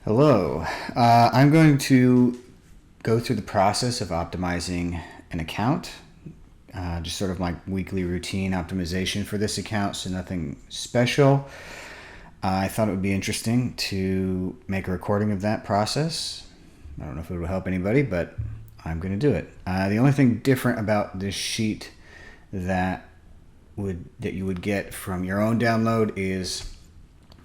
Hello. I'm going to go through the process of optimizing an account. Just sort of my weekly routine optimization for this account, so nothing special. I thought it would be interesting to make a recording of that process. I don't know if it will help anybody, but I'm going to do it. The only thing different about this sheet that you would get from your own download is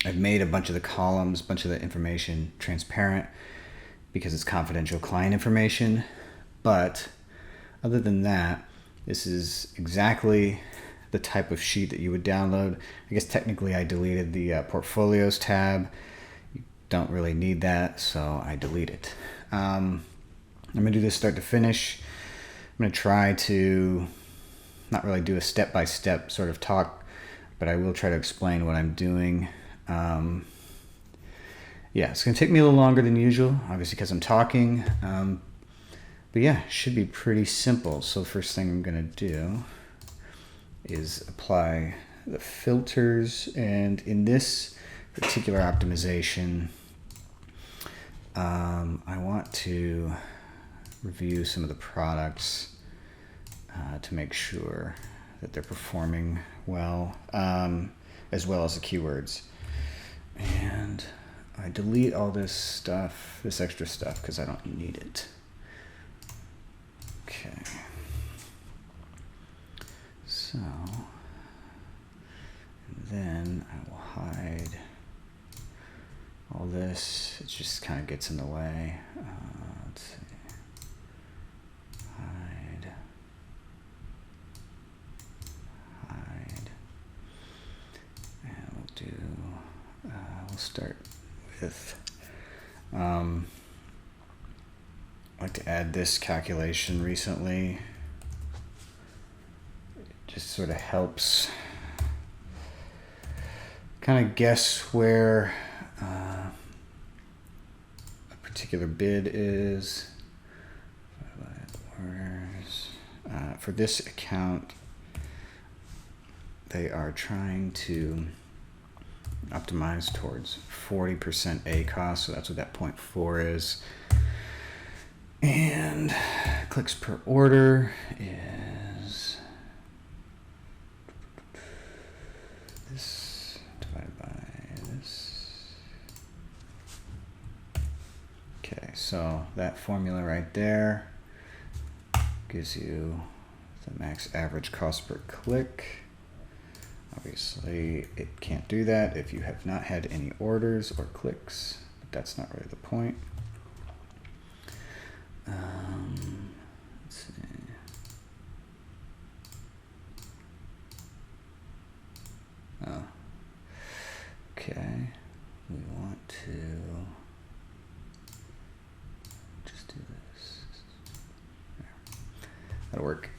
I've made a bunch of the columns, a bunch of the information transparent because it's confidential client information. But other than that, this is exactly the type of sheet that you would download. I guess technically I deleted the portfolios tab. You don't really need that, so I delete it. I'm going to do this start to finish. I'm going to try to not really do a step-by-step sort of talk, but I will try to explain what I'm doing. Yeah, it's going to take me a little longer than usual, obviously because I'm talking. But yeah, it should be pretty simple. So the first thing I'm going to do is apply the filters. And in this particular optimization, I want to review some of the products to make sure that they're performing well, as well as the keywords. And I delete all this stuff, this extra stuff, because I don't need it. Okay. So, and then I will hide all this. It just kind of gets in the way. Let's see. Hide. And we'll do, we'll start with, I'd like to add this calculation recently. It just sort of helps kind of guess where a particular bid is. For this account, they are trying to optimize towards 40% ACoS, so that's what that 0.4 is. And clicks per order is this divided by this. Okay, so that formula right there gives you the max average cost per click. Obviously, it can't do that if you have not had any orders or clicks, but that's not really the point. Let's see. Oh, okay. We want to just do this. There. That'll work.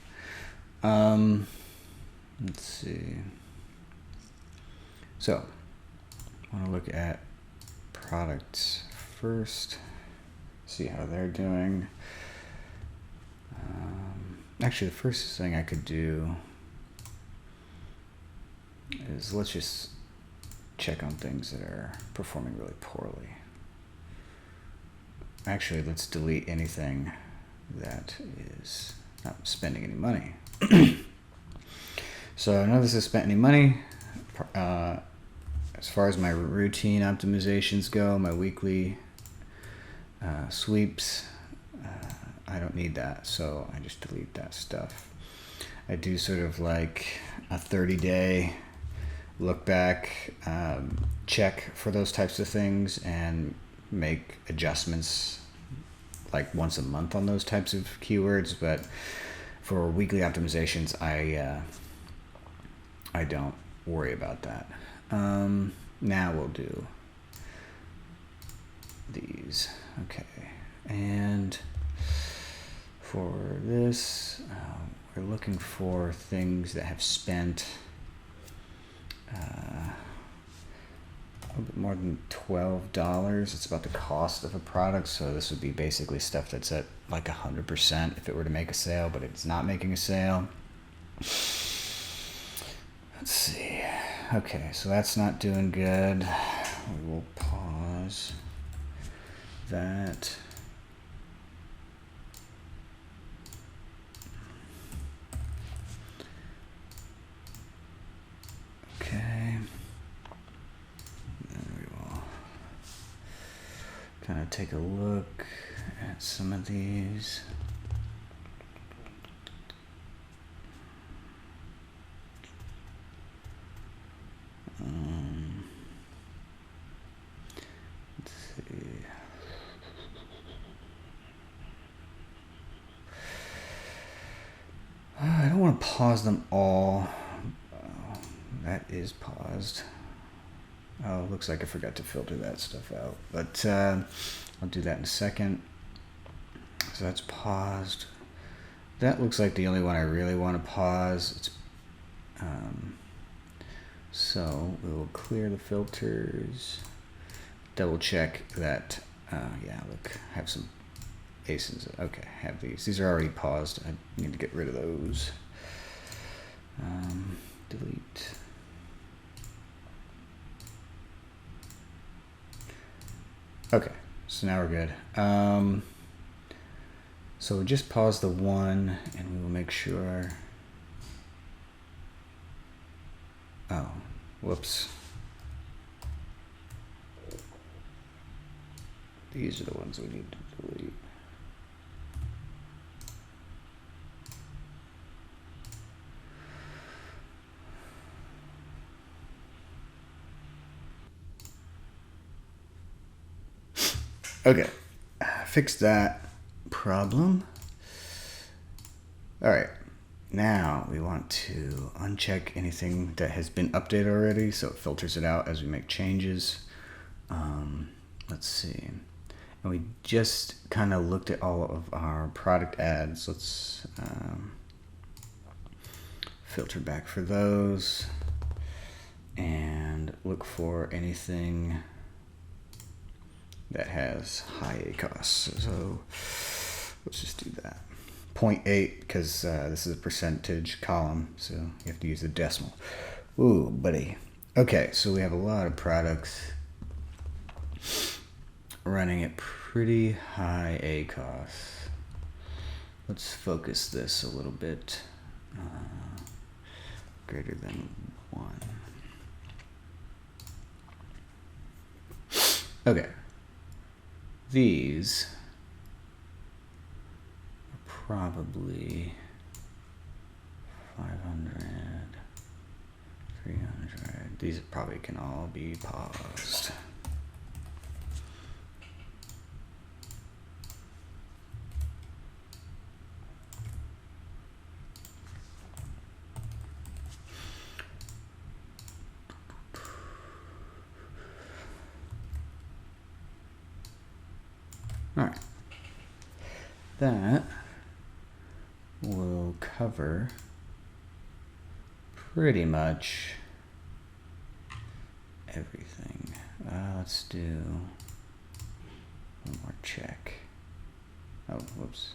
Let's see. So, I want to look at products first, see how they're doing. Actually, the first thing I could do is let's just check on things that are performing really poorly. Actually, let's delete anything that is not spending any money. So none of this has spent any money. As far as my routine optimizations go, my weekly sweeps, I don't need that, so I just delete that stuff. I do sort of like a 30-day look back, check for those types of things, and make adjustments like once a month on those types of keywords. But for weekly optimizations, I don't worry about that. Now we'll do these. Okay, and for this, we're looking for things that have spent a little bit more than $12. It's about the cost of a product, so this would be basically stuff that's at like 100% if it were to make a sale, but it's not making a sale. Let's see. Okay, so that's not doing good. We will pause. that. Okay. Then we will kind of take a look at some of these. Let's see. I don't want to pause them all. That is paused. Oh, it looks like I forgot to filter that stuff out, but I'll do that in a second. So that's paused. That looks like the only one I really want to pause. It's, so we will clear the filters. Double check that. Yeah, look, I have some aces. Okay, I have these. These are already paused. I need to get rid of those. Delete. Okay, so now we're good. So we'll just pause the one and we will make sure. Oh, whoops. These are the ones we need to delete. Okay, fix that problem. All right, now we want to uncheck anything that has been updated already, so it filters it out as we make changes. Let's see. And we just kind of looked at all of our product ads. Let's filter back for those and look for anything that has high ACOS. So let's just do that. 0.8 because this is a percentage column, so you have to use the decimal. Ooh, buddy. Okay, so we have a lot of products running at pretty high ACOS. Let's focus this a little bit. Greater than 1. Okay. These are probably 500, 300. These probably can all be paused. All right, that will cover pretty much everything. Let's do one more check. Oh, whoops.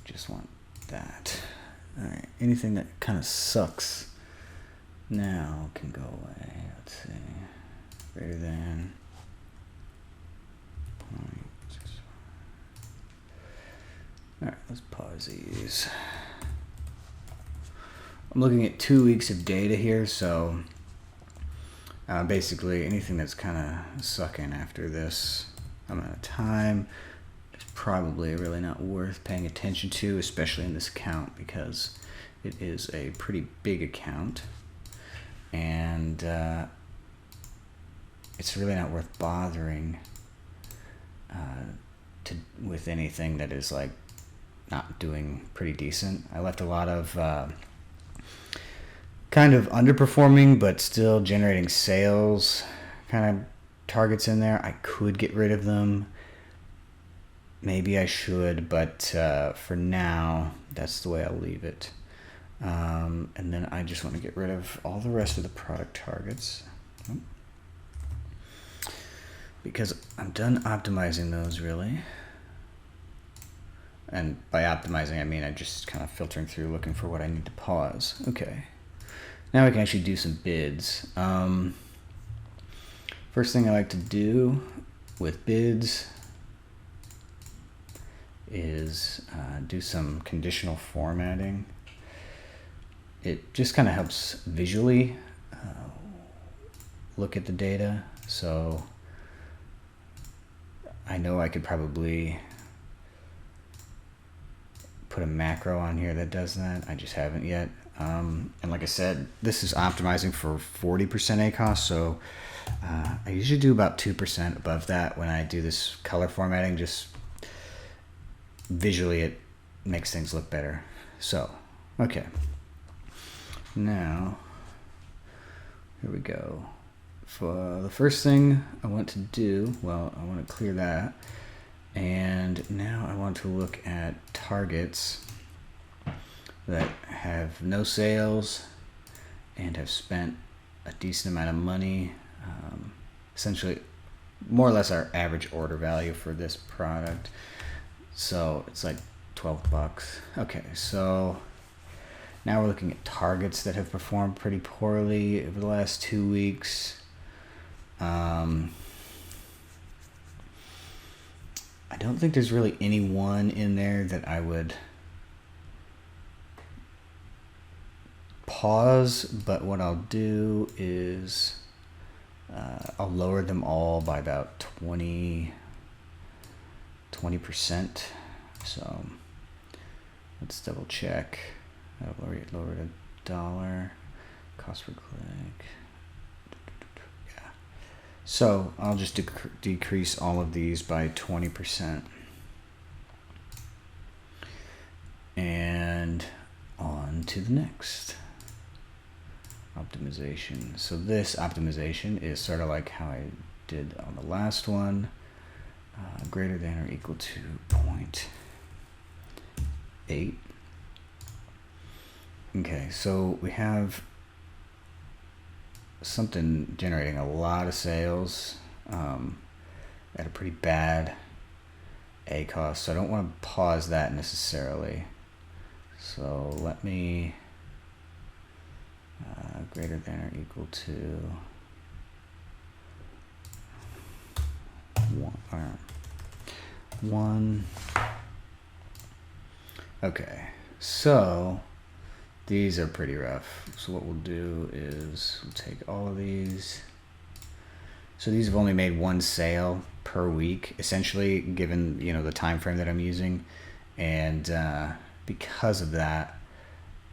Just want that. All right, anything that kind of sucks now can go away. Let's see, greater than. All right, let's pause these. I'm looking at 2 weeks of data here, so basically anything that's kind of sucking after this amount of time is probably really not worth paying attention to, especially in this account because it is a pretty big account, and it's really not worth bothering with anything that is like not doing pretty decent. I left a lot of kind of underperforming but still generating sales kind of targets in there. I could get rid of them. Maybe I should, but for now, that's the way I'll leave it. And then I just want to get rid of all the rest of the product targets. Because I'm done optimizing those, really. And by optimizing, I mean I'm just kind of filtering through, looking for what I need to pause. Okay. Now we can actually do some bids. First thing I like to do with bids is do some conditional formatting. It just kind of helps visually look at the data. So I know I could probably put a macro on here that does that. I just haven't yet. And like I said, this is optimizing for 40% ACOS, so I usually do about 2% above that when I do this color formatting. Just visually it makes things look better. So, okay. Now, here we go. For the first thing I want to do, well, I want to clear that. And now I want to look at targets that have no sales and have spent a decent amount of money. Essentially, more or less our average order value for this product. So it's like 12 bucks. Okay, so now we're looking at targets that have performed pretty poorly over the last 2 weeks. I don't think there's really any one in there that I would pause, but what I'll do is I'll lower them all by about 20%. So let's double check. I'll lower it $1. Cost per click. Yeah. So I'll just decrease all of these by 20%. And on to the next. Optimization. So this optimization is sort of like how I did on the last one. Greater than or equal to 0.8. Okay, so we have something generating a lot of sales at a pretty bad ACOS, so I don't want to pause that necessarily. So let me greater than or equal to 1. Okay, so these are pretty rough. So what we'll do is we'll take all of these. So these have only made one sale per week, essentially, given the time frame that I'm using, and because of that,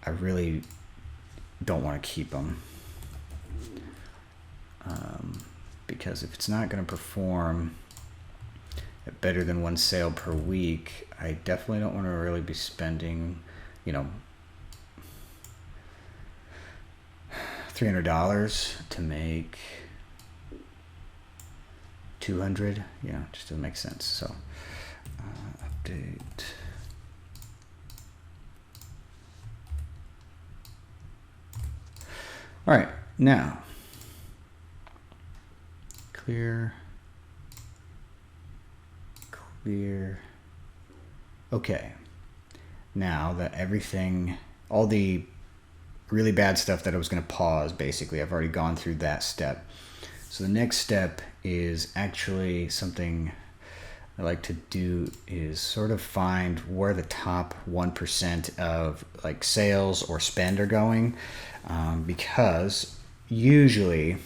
I really don't want to keep them. Because if it's not going to perform at better than one sale per week, I definitely don't want to really be spending, $300 to make 200. Just doesn't make sense. So update. All right, now clear. Okay, now that all the really bad stuff that I was going to pause, basically I've already gone through that step. So the next step is actually something I like to do, is sort of find where the top 1% of like sales or spend are going, because usually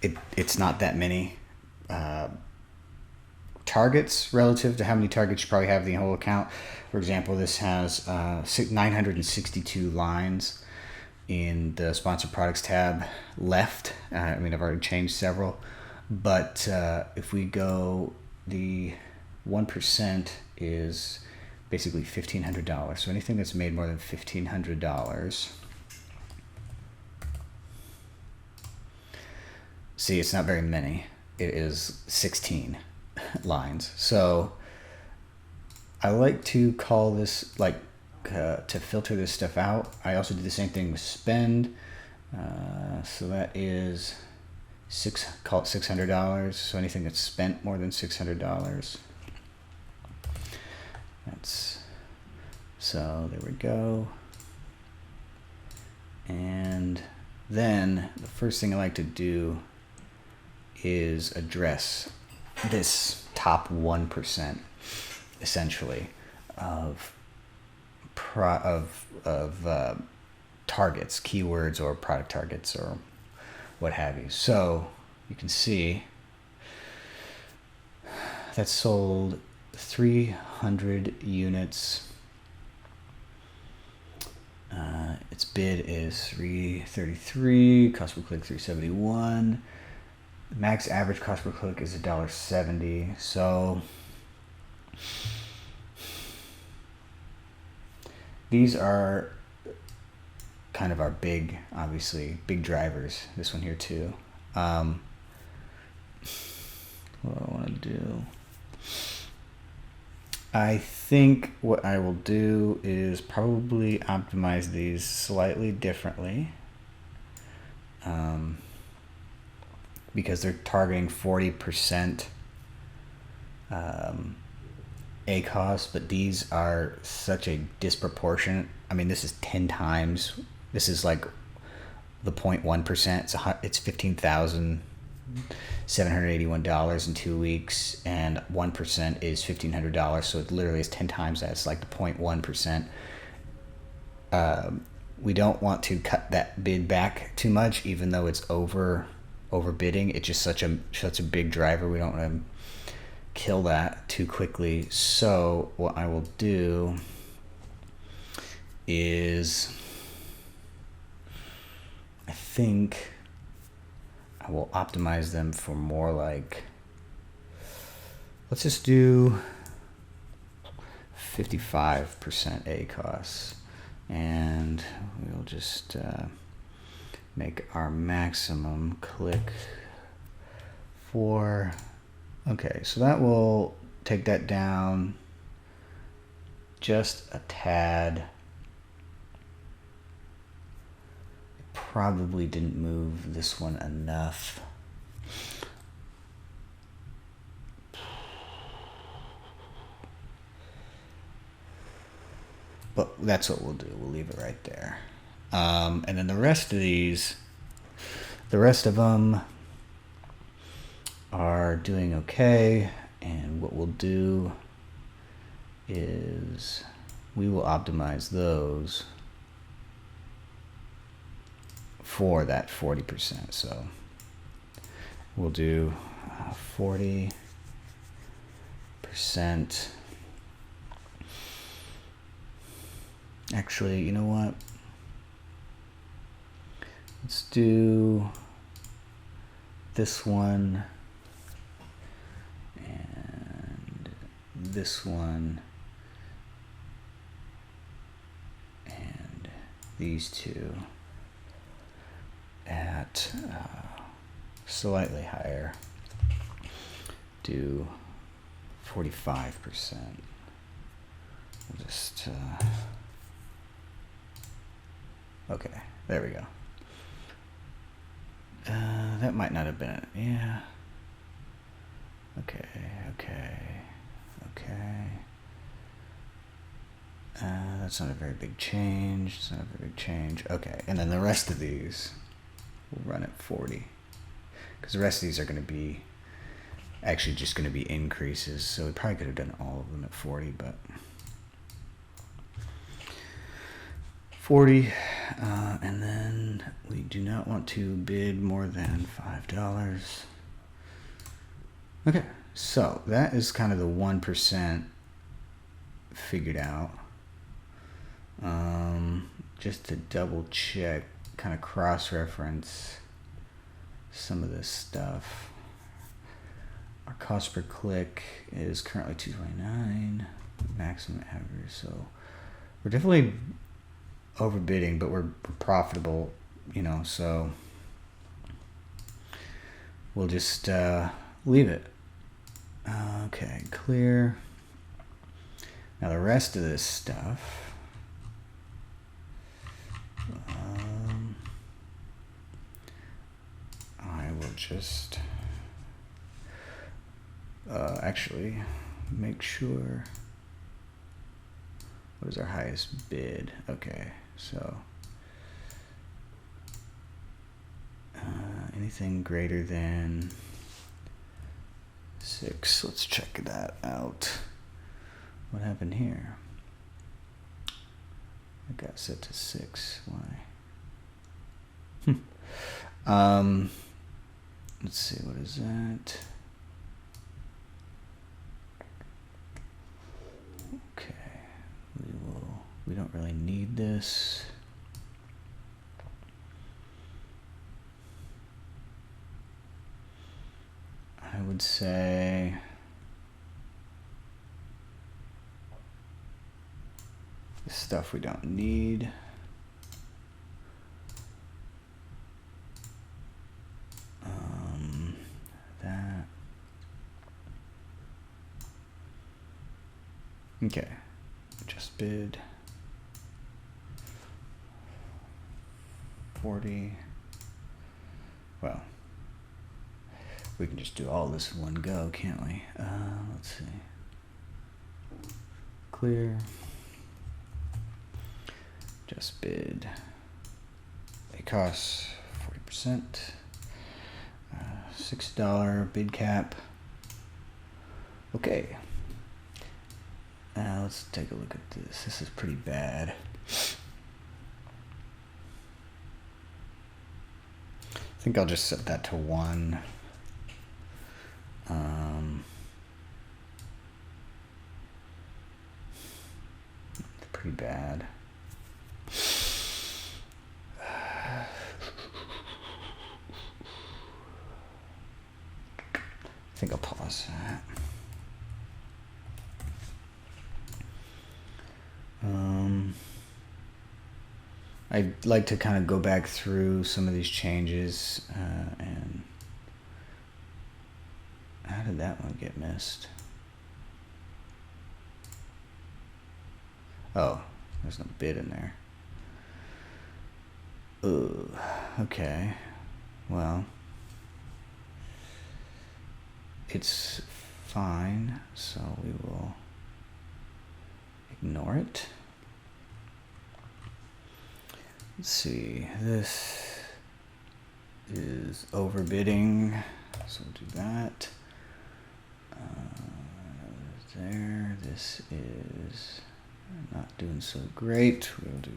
it's not that many targets relative to how many targets you probably have in the whole account. For example, this has 962 lines in the sponsored products tab left. I've already changed several, but if we go, the 1% is basically $1,500. So anything that's made more than $1,500. See, it's not very many. It is 16 lines. So I like to call this to filter this stuff out. I also do the same thing with spend. So that is call it $600. So anything that's spent more than $600. So there we go. And then the first thing I like to do is address this top 1% essentially of targets, keywords or product targets or what have you. So you can see that sold 300 units. Its bid is 333, cost per click 371. Max average cost per click is $1.70. So these are kind of our big, obviously, big drivers. This one here too. What I want to do, I think what I will do is probably optimize these slightly differently, because they're targeting 40% ACOS, but these are such a disproportionate. I mean, this is 10 times. This is like the 0.1%. It's $15,781 in 2 weeks, and 1% is $1,500. So it literally is 10 times that. It's like the 0.1%. We don't want to cut that bid back too much, even though it's overbidding. It's just such a big driver. We don't want to kill that too quickly. So what I will do is, I think I will optimize them for more like, let's just do 55% ACOS, and we'll just make our maximum click for, okay, so that will take that down just a tad. It probably didn't move this one enough. But that's what we'll do. We'll leave it right there. And then the rest of these, the rest of them are doing okay. And what we'll do is we will optimize those for that 40%. So we'll do 40%. Actually, you know what? Let's do this one and this one and these two at slightly higher. Do 45%. We'll just okay, there we go. That might not have been it. Yeah. Okay. That's not a very big change. It's not a very big change. Okay, and then the rest of these we'll run at 40, because the rest of these are going to be actually just going to be increases. So we probably could have done all of them at 40, but 40, and then we do not want to bid more than $5. Okay, so that is kind of the 1% figured out. Just to double check, kind of cross-reference some of this stuff. Our cost per click is currently $2.29, maximum average. So we're definitely overbidding, but we're profitable, you know, so we'll just leave it. Okay, clear. Now the rest of this stuff, I will just actually make sure. What is our highest bid? Okay, so anything greater than 6. Let's check that out. What happened here? It got set to 6. Why? Let's see, what is that? Okay, we don't really need this. I would say this stuff we don't need. That. Okay, just bid 40. Well, we can just do all this in one go, can't we? Let's see. Clear. Just bid. It costs 40%. $6 bid cap. Okay. Now let's take a look at this. This is pretty bad. I think I'll just set that to 1. Pretty bad. I think I'll pause that. I'd like to kind of go back through some of these changes and how did that one get missed? Oh, there's no bid in there. Okay. Well, it's fine, so we will ignore it. Let's see, this is overbidding, so we'll do that. There, this is not doing so great. We'll do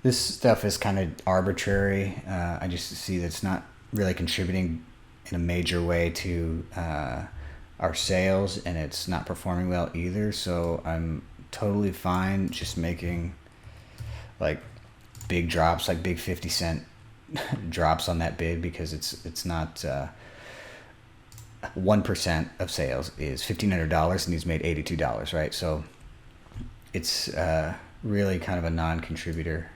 this stuff is kind of arbitrary. I just see that it's not really contributing in a major way to our sales, and it's not performing well either. So I'm totally fine just making like big drops, like big 50-cent drops on that bid, because it's not 1% of sales is $1,500 and he's made $82, right? So it's really kind of a non-contributor.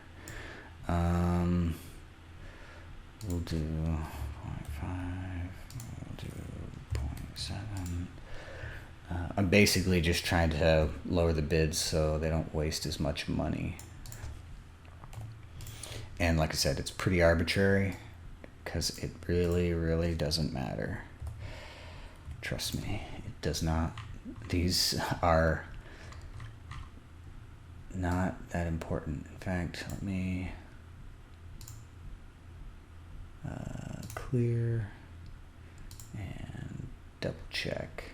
We'll do 0.5, we'll do 0.7. I'm basically just trying to lower the bids so they don't waste as much money. And like I said, it's pretty arbitrary because it really, really doesn't matter. Trust me, it does not. These are not that important. In fact, let me clear and double check.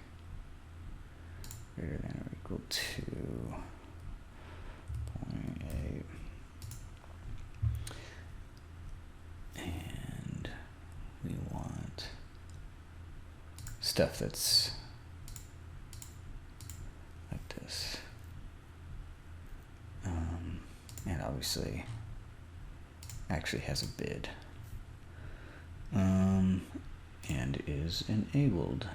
Greater than or equal to 0.8. And we want stuff that's like this. And obviously actually has a bid. And is enabled.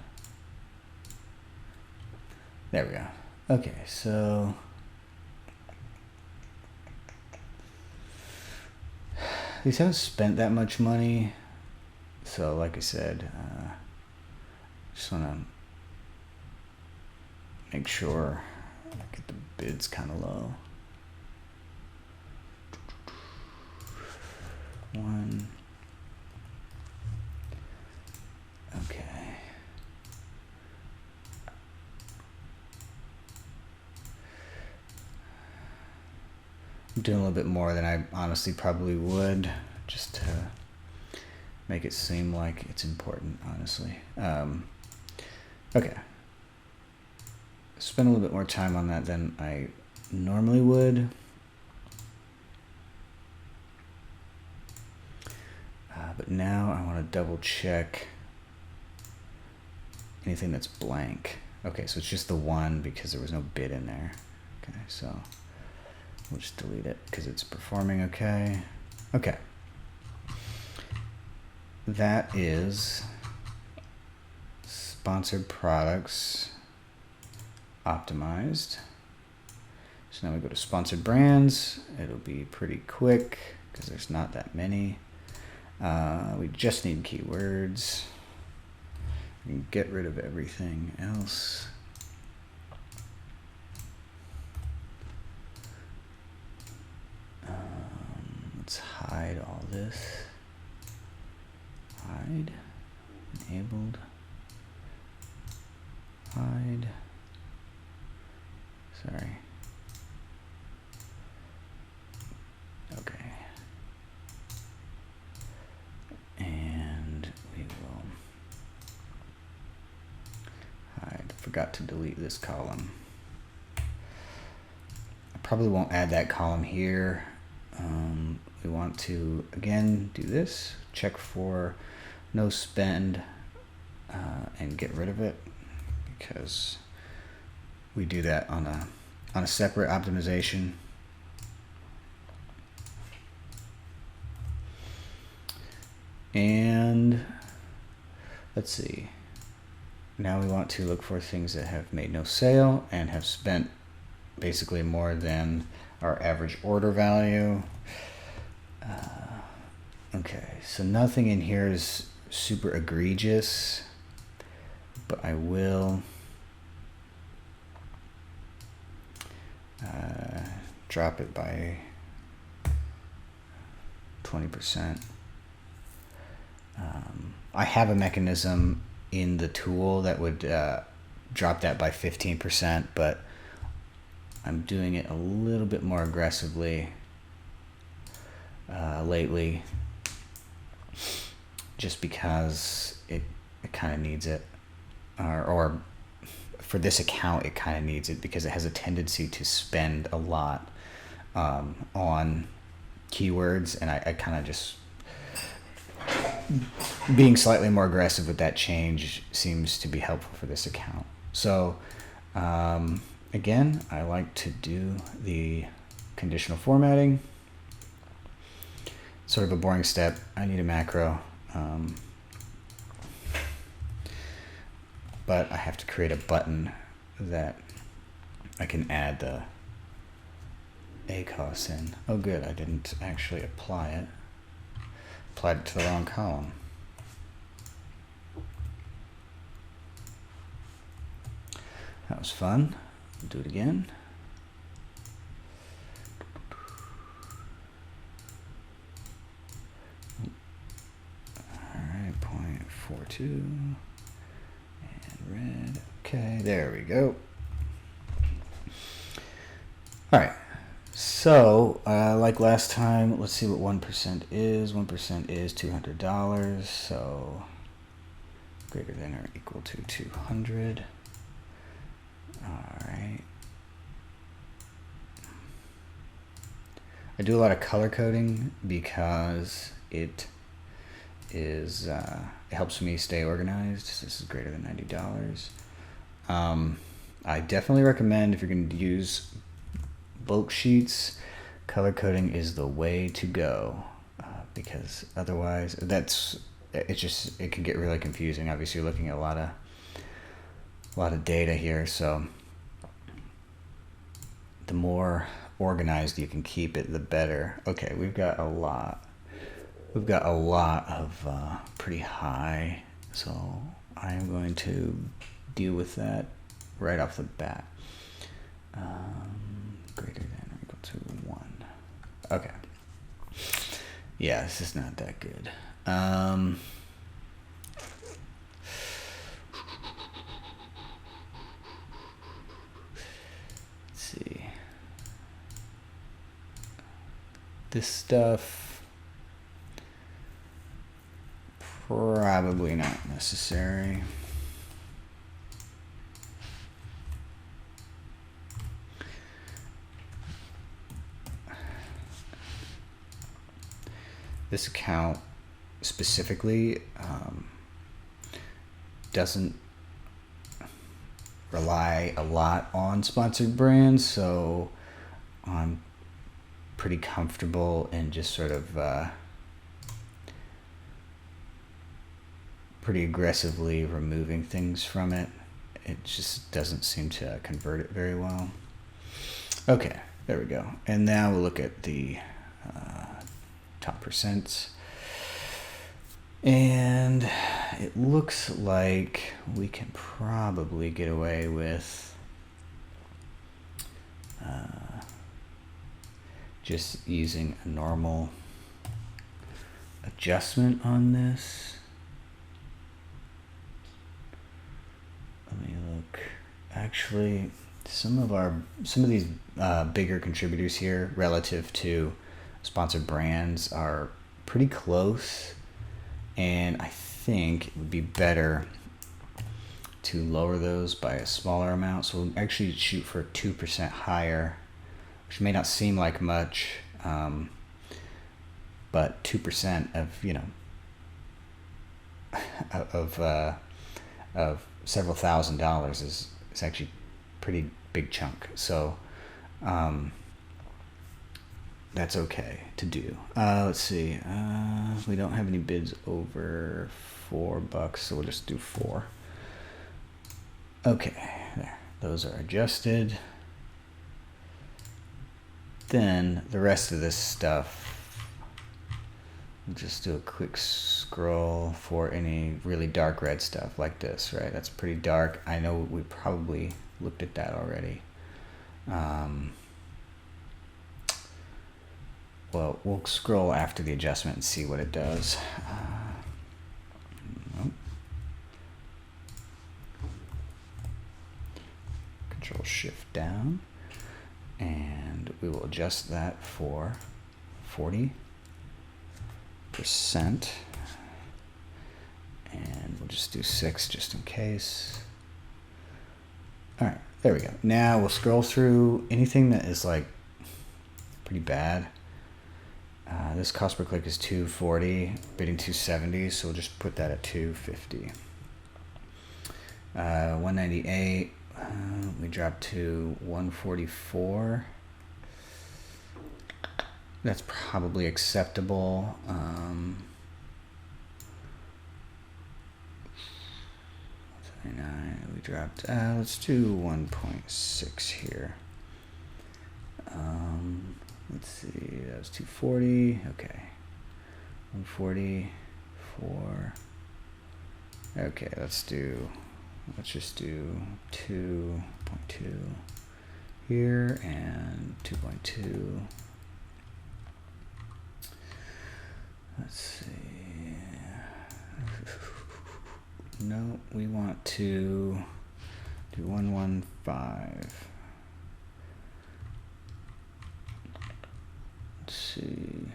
There we go. Okay, so these haven't spent that much money, so like I said, just want to make sure I get the bids kind of low. 1. Okay. I'm doing a little bit more than I honestly probably would, just to make it seem like it's important, honestly. Okay. Spend a little bit more time on that than I normally would. But now I want to double check anything that's blank. Okay, so it's just the one because there was no bid in there. Okay, so we'll just delete it because it's performing okay. Okay. That is sponsored products optimized. So now we go to sponsored brands. It'll be pretty quick because there's not that many. We just need keywords. We can get rid of everything else. Let's hide all this. Hide, enabled, hide, sorry. Okay. And we will hide, forgot to delete this column. I probably won't add that column here. We want to, again, do this, check for no spend, and get rid of it because we do that on a separate optimization. And let's see. Now we want to look for things that have made no sale and have spent basically more than our average order value. Okay, so nothing in here is super egregious, but I will drop it by 20%. I have a mechanism in the tool that would drop that by 15%, but I'm doing it a little bit more aggressively lately, just because it kind of needs it, or for this account it kind of needs it because it has a tendency to spend a lot on keywords, and I kind of just being slightly more aggressive with that change seems to be helpful for this account. So again, I like to do the conditional formatting. Sort of a boring step. I need a macro, but I have to create a button that I can add the ACOS in. Oh good, I didn't actually apply it. Applied it to the wrong column. That was fun. We'll do it again. Alright, 0.42 and red. Okay, there we go. Alright, so like last time, let's see what 1% is. 1% is $200, so greater than or equal to 200. Alright. I do a lot of color coding because it helps me stay organized. This is greater than $90. I definitely recommend, if you're going to use bulk sheets, color coding is the way to go, because otherwise it can get really confusing. Obviously you're looking at a lot of data here, so the more organized you can keep it, the better. Okay, we've got a lot of pretty high, so I am going to deal with that right off the bat. Greater than or equal to 1. Okay. Yeah, this is not that good. Let's see. This stuff, probably not necessary. this account specifically doesn't rely a lot on sponsored brands, so I'm pretty comfortable in just sort of pretty aggressively removing things from it. It just doesn't seem to convert it very well. Okay, there we go. And now we'll look at the top percents. And it looks like we can probably get away with just using a normal adjustment on this. Let me look. Actually, some of these bigger contributors here relative to sponsored brands are pretty close, and I think it would be better to lower those by a smaller amount. So we'll actually shoot for 2% higher, which may not seem like much, but 2% of, you know, of several $1,000s is actually pretty big chunk. So that's okay to do. Let's see. We don't have any bids over $4, so we'll just do 4. Okay, there. Those are adjusted. Then the rest of this stuff, we'll just do a quick scroll for any really dark red stuff like this, right? That's pretty dark. I know we probably looked at that already. Well, we'll scroll after the adjustment and see what it does. Nope. Control Shift down, and we will adjust that for 40%, and we'll just do 6 just in case. All right, there we go. Now we'll scroll through anything that is like pretty bad. This cost per click is $240, bidding $270, so we'll just put that at $250. 198, we dropped to 144. That's probably acceptable. We dropped, let's do 1.6 here. Let's see, that was 240, okay. 144. Okay, let's just do 2.2 here and 2.2. Let's see. No, we want to do 115. Let's see.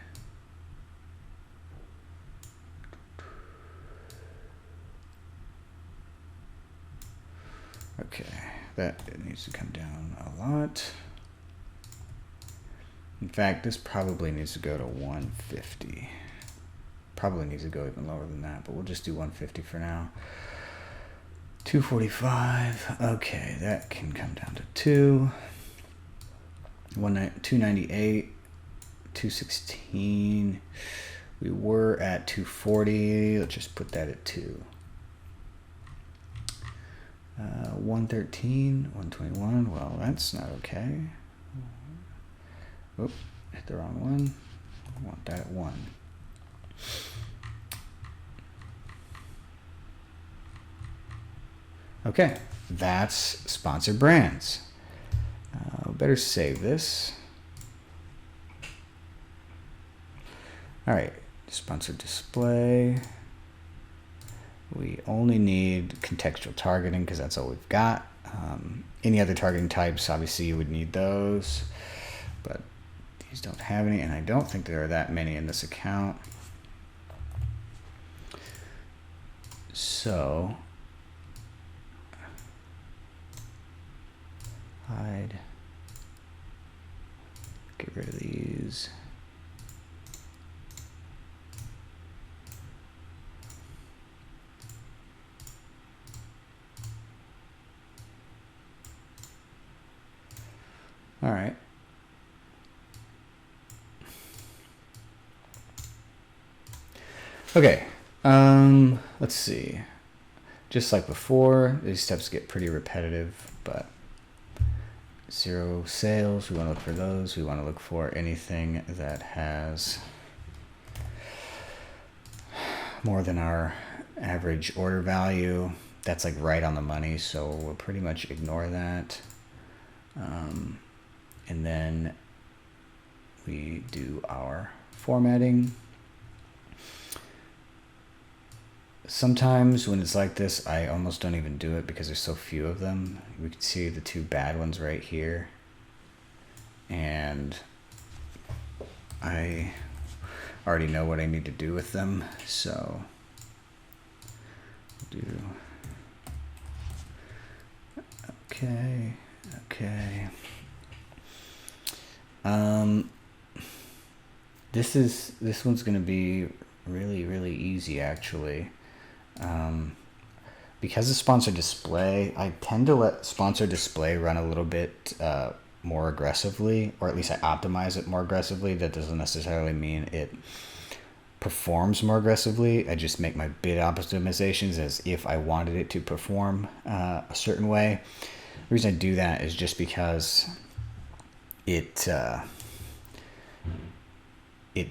Okay, that needs to come down a lot. In fact, this probably needs to go to 150. Probably needs to go even lower than that, but we'll just do 150 for now. 245. Okay, that can come down to 298. 216. We were at 240. Let's just put that at 2. 113, 121. Well, that's not okay. Oop, hit the wrong one. I want that at 1. Okay, that's sponsored brands. Better save this. All right, sponsored display. We only need contextual targeting because that's all we've got. Any other targeting types, obviously you would need those, but these don't have any, and I don't think there are that many in this account. So, hide, get rid of these. All right. Okay. Let's see. Just like before, these steps get pretty repetitive, but 0 sales, we want to look for those. We want to look for anything that has more than our average order value. That's like right on the money, so we'll pretty much ignore that. And then we do our formatting. Sometimes when it's like this, I almost don't even do it because there's so few of them. We can see the 2 bad ones right here. And I already know what I need to do with them, so do okay. This one's gonna be really easy actually. Because of sponsor display, I tend to let sponsor display run a little bit more aggressively, or at least I optimize it more aggressively. That doesn't necessarily mean it performs more aggressively. I just make my bid optimizations as if I wanted it to perform a certain way. The reason I do that is just because it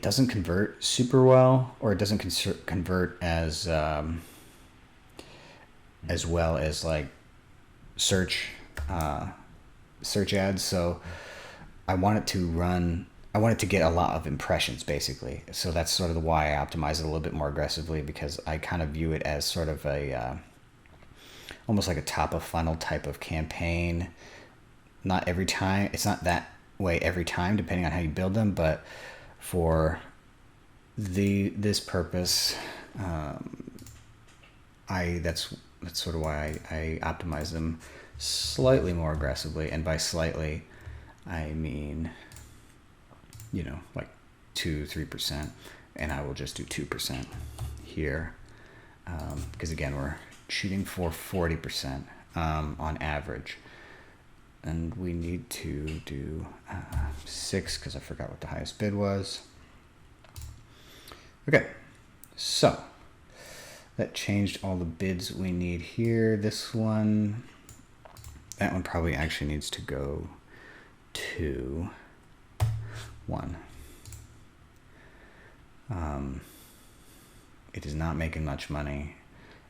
doesn't convert super well, or it doesn't convert as well as like search ads. So I want it to get a lot of impressions basically. So that's sort of why I optimize it a little bit more aggressively, because I kind of view it as sort of a almost like a top of funnel type of campaign. Not every time, it's not that way every time depending on how you build them, but for this purpose, that's sort of why I optimize them slightly more aggressively. And by slightly, I mean, like 2-3%, and I will just do 2% here, because again, we're shooting for 40% on average. And we need to do 6 because I forgot what the highest bid was. Okay, so that changed all the bids we need here. This one, that one probably actually needs to go to 1. It is not making much money.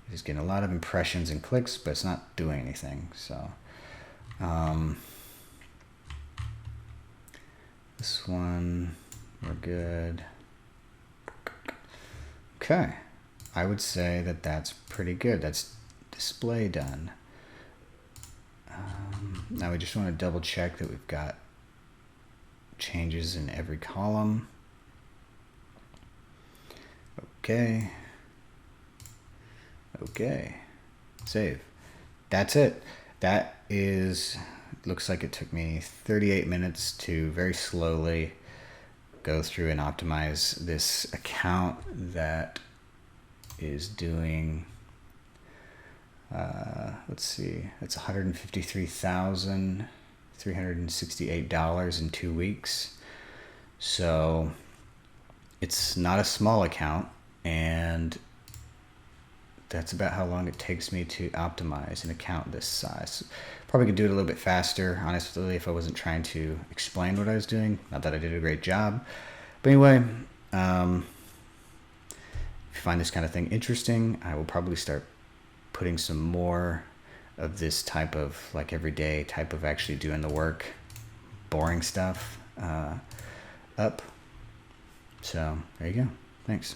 It is getting a lot of impressions and clicks, but it's not doing anything. So this one, we're good. Okay, I would say that that's pretty good. That's display done. Now we just want to double check that we've got changes in every column. Okay. Save. That's it. That is, looks like it took me 38 minutes to very slowly go through and optimize this account that is doing, let's see, it's $153,368 in 2 weeks. So it's not a small account, and that's about how long it takes me to optimize an account this size. Probably could do it a little bit faster, honestly, if I wasn't trying to explain what I was doing. Not that I did a great job. But anyway, if you find this kind of thing interesting, I will probably start putting some more of this type of, like, everyday type of actually doing the work, boring stuff up. So there you go. Thanks.